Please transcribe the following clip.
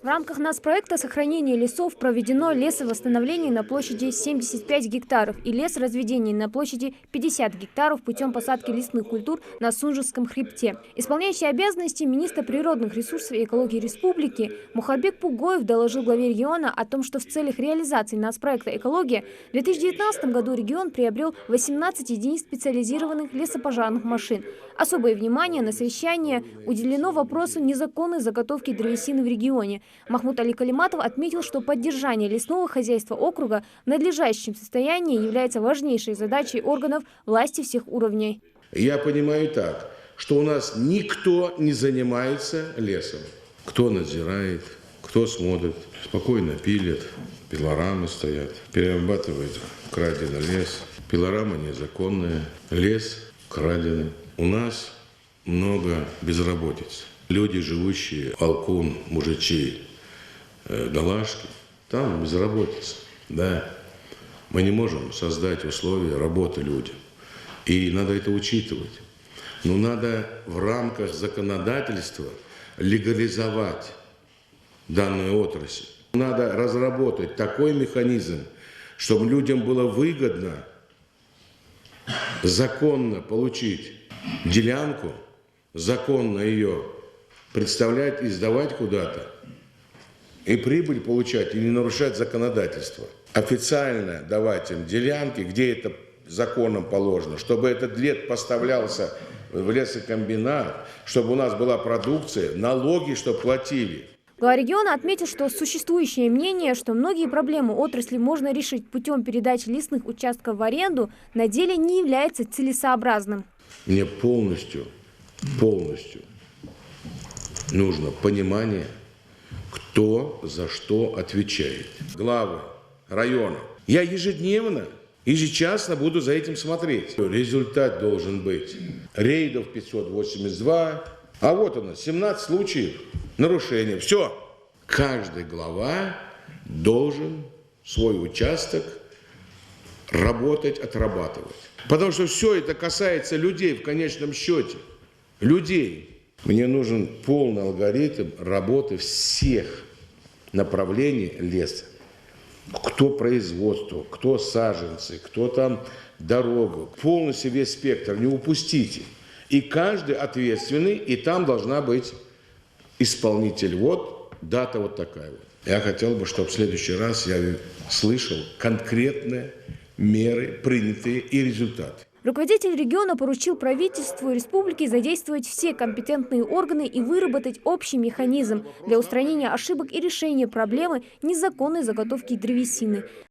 В рамках нацпроекта сохранения лесов проведено лесовосстановление на площади 75 гектаров и лесоразведение на площади 50 гектаров путем посадки лесных культур на Сунжском хребте. Исполняющий обязанности министра природных ресурсов и экологии республики Мухарбек Пугоев доложил главе региона о том, что в целях реализации нацпроекта «Экология» в 2019 году регион приобрел 18 единиц специализированных лесопожарных машин. Особое внимание на совещании уделено вопросу незаконной заготовки древесины в регионе. Махмуд Али Калиматов отметил, что поддержание лесного хозяйства округа в надлежащем состоянии является важнейшей задачей органов власти всех уровней. Я понимаю так, что у нас никто не занимается лесом. Кто надзирает, кто смотрит, спокойно пилит, пилорамы стоят, перерабатывает краденый лес, пилорама незаконная, лес краденый. У нас много безработицы. Люди, живущие Алкун, Мужичи, Галашки, там безработица. Да. Мы не можем создать условия работы людям. И надо это учитывать. Но надо в рамках законодательства легализовать данную отрасль. Надо разработать такой механизм, чтобы людям было выгодно законно получить делянку, законно ее представлять и сдавать куда-то, и прибыль получать, и не нарушать законодательство. Официально давать им делянки, где это законом положено, чтобы этот лес поставлялся в лесокомбинат, чтобы у нас была продукция, налоги, чтобы платили. Глава региона отметил, что существующее мнение, что многие проблемы отрасли можно решить путем передачи лесных участков в аренду, на деле не является целесообразным. Мне полностью нужно понимание, кто за что отвечает. Главы района. Я ежечасно буду за этим смотреть. Результат должен быть. Рейдов 582. А вот оно, 17 случаев нарушения. Все. Каждый глава должен свой участок работать, отрабатывать. Потому что все это касается людей в конечном счете. Людей. Мне нужен полный алгоритм работы всех направлений леса. Кто производство, кто саженцы, кто там дорогу. Полностью весь спектр, не упустите. И каждый ответственный, и там должна быть исполнитель. Вот дата вот такая вот. Я хотел бы, чтобы в следующий раз я слышал конкретные меры, принятые и результаты. Руководитель региона поручил правительству республики задействовать все компетентные органы и выработать общий механизм для устранения ошибок и решения проблемы незаконной заготовки древесины.